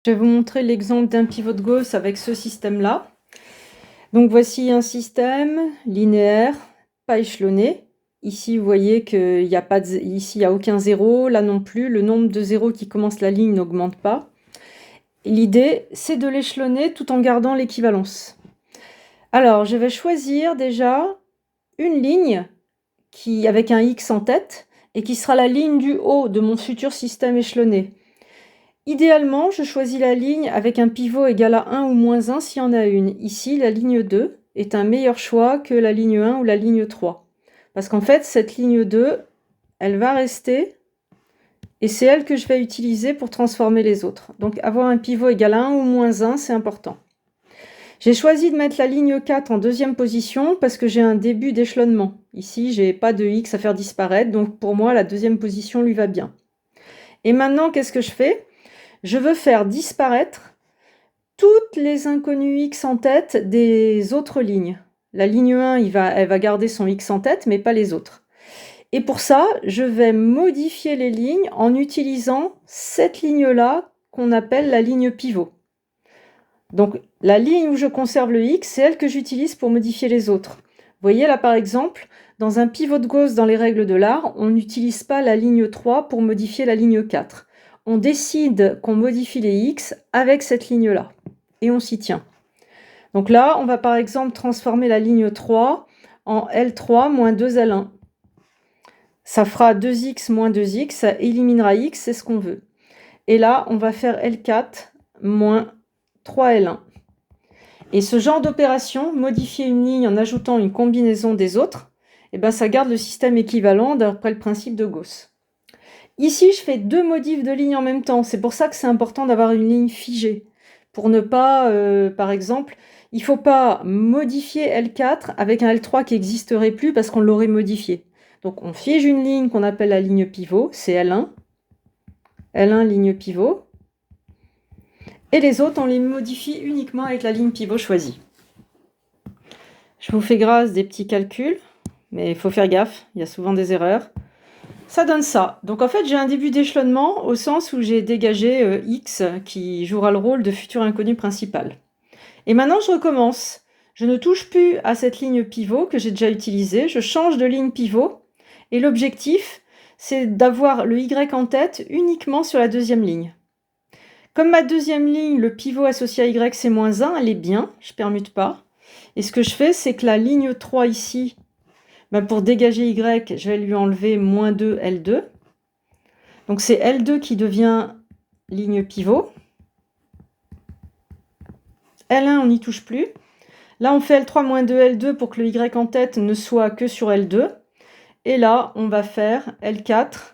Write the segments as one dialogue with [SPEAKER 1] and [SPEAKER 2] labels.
[SPEAKER 1] Je vais vous montrer l'exemple d'un pivot de Gauss avec ce système-là. Donc voici un système linéaire, pas échelonné. Ici, vous voyez qu'il n'y a pas ici, il n'y a aucun zéro, là non plus. Le nombre de zéros qui commence la ligne n'augmente pas. L'idée, c'est de l'échelonner tout en gardant l'équivalence. Alors, je vais choisir déjà une ligne avec un X en tête et qui sera la ligne du haut de mon futur système échelonné. Idéalement, je choisis la ligne avec un pivot égal à 1 ou moins 1 s'il y en a une. Ici, la ligne 2 est un meilleur choix que la ligne 1 ou la ligne 3. Parce qu'en fait, cette ligne 2, elle va rester et c'est elle que je vais utiliser pour transformer les autres. Donc avoir un pivot égal à 1 ou moins 1, c'est important. J'ai choisi de mettre la ligne 4 en deuxième position parce que j'ai un début d'échelonnement. Ici, j'ai pas de X à faire disparaître, donc pour moi, la deuxième position lui va bien. Et maintenant, qu'est-ce que je fais ? Je veux faire disparaître toutes les inconnues X en tête des autres lignes. La ligne 1, elle va garder son X en tête, mais pas les autres. Et pour ça, je vais modifier les lignes en utilisant cette ligne-là qu'on appelle la ligne pivot. Donc, la ligne où je conserve le X, c'est elle que j'utilise pour modifier les autres. Vous voyez là, par exemple, dans un pivot de Gauss dans les règles de l'art, on n'utilise pas la ligne 3 pour modifier la ligne 4. On décide qu'on modifie les X avec cette ligne-là. Et on s'y tient. Donc là, on va par exemple transformer la ligne 3 en L3 moins 2L1. Ça fera 2X moins 2X, ça éliminera X, c'est ce qu'on veut. Et là, on va faire L4 moins 3L1. Et ce genre d'opération, modifier une ligne en ajoutant une combinaison des autres, eh ben, ça garde le système équivalent d'après le principe de Gauss. Ici, je fais deux modifs de ligne en même temps. C'est pour ça que c'est important d'avoir une ligne figée. Pour ne pas, par exemple, il ne faut pas modifier L4 avec un L3 qui n'existerait plus parce qu'on l'aurait modifié. Donc on fige une ligne qu'on appelle la ligne pivot, c'est L1. L1 ligne pivot. Et les autres, on les modifie uniquement avec la ligne pivot choisie. Je vous fais grâce des petits calculs, mais il faut faire gaffe, il y a souvent des erreurs. Ça donne ça. Donc en fait, j'ai un début d'échelonnement au sens où j'ai dégagé X qui jouera le rôle de futur inconnu principal. Et maintenant, je recommence. Je ne touche plus à cette ligne pivot que j'ai déjà utilisée. Je change de ligne pivot. Et l'objectif, c'est d'avoir le Y en tête uniquement sur la deuxième ligne. Comme ma deuxième ligne, le pivot associé à Y, c'est moins 1, elle est bien, je ne permute pas. Et ce que je fais, c'est que la ligne 3 ici, pour dégager Y, je vais lui enlever moins 2 L2. Donc c'est L2 qui devient ligne pivot. L1, on n'y touche plus. Là, on fait L3 moins 2 L2 pour que le Y en tête ne soit que sur L2. Et là, on va faire L4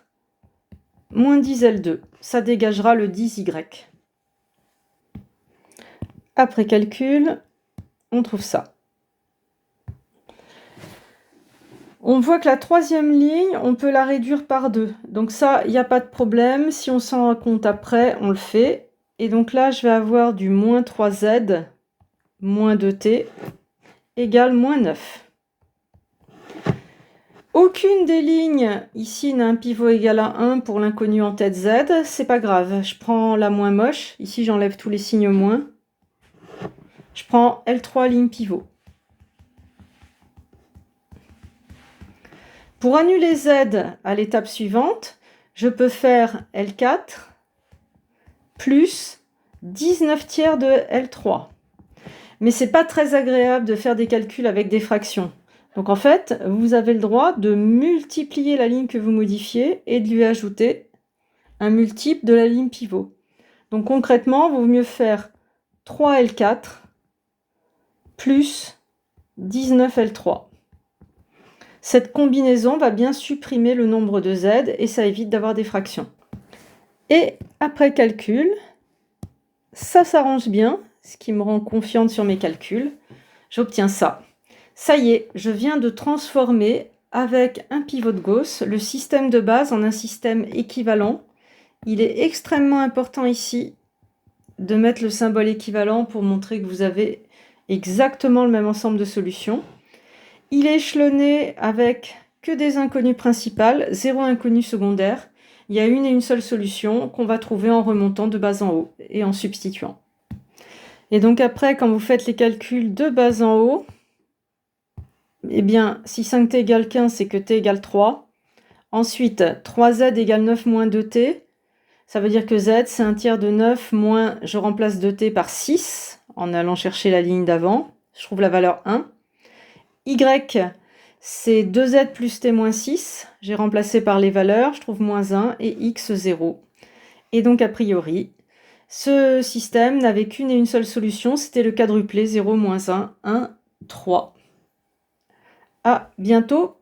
[SPEAKER 1] moins 10 L2. Ça dégagera le 10Y. Après calcul, on trouve ça. On voit que la troisième ligne, on peut la réduire par 2. Donc ça, il n'y a pas de problème. Si on s'en rend compte après, on le fait. Et donc là, je vais avoir du moins 3Z moins 2T égale moins 9. Aucune des lignes ici n'a un pivot égal à 1 pour l'inconnu en tête Z. C'est pas grave. Je prends la moins moche. Ici, j'enlève tous les signes moins. Je prends L3 ligne pivot. Pour annuler Z à l'étape suivante, je peux faire L4 plus 19 tiers de L3. Mais c'est pas très agréable de faire des calculs avec des fractions. Donc en fait, vous avez le droit de multiplier la ligne que vous modifiez et de lui ajouter un multiple de la ligne pivot. Donc concrètement, il vaut mieux faire 3L4 plus 19L3. Cette combinaison va bien supprimer le nombre de Z et ça évite d'avoir des fractions. Et après calcul, ça s'arrange bien, ce qui me rend confiante sur mes calculs. J'obtiens ça. Ça y est, je viens de transformer avec un pivot de Gauss le système de base en un système équivalent. Il est extrêmement important ici de mettre le symbole équivalent pour montrer que vous avez exactement le même ensemble de solutions. Il est échelonné avec que des inconnues principales, 0 inconnu secondaire. il y a une et une seule solution qu'on va trouver en remontant de bas en haut et en substituant. Et donc après, quand vous faites les calculs de bas en haut, eh bien, si 5t égale 15, c'est que t égale 3. Ensuite, 3z égale 9 moins 2t. Ça veut dire que z, c'est un tiers de 9 moins, je remplace 2t par 6, en allant chercher la ligne d'avant. Je trouve la valeur 1. Y, c'est 2z plus t moins 6. J'ai remplacé par les valeurs, je trouve moins 1 et x 0. Et donc, a priori, ce système n'avait qu'une et une seule solution, c'était le quadruplé 0, moins 1, 1, 3. À bientôt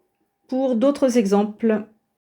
[SPEAKER 1] pour d'autres exemples.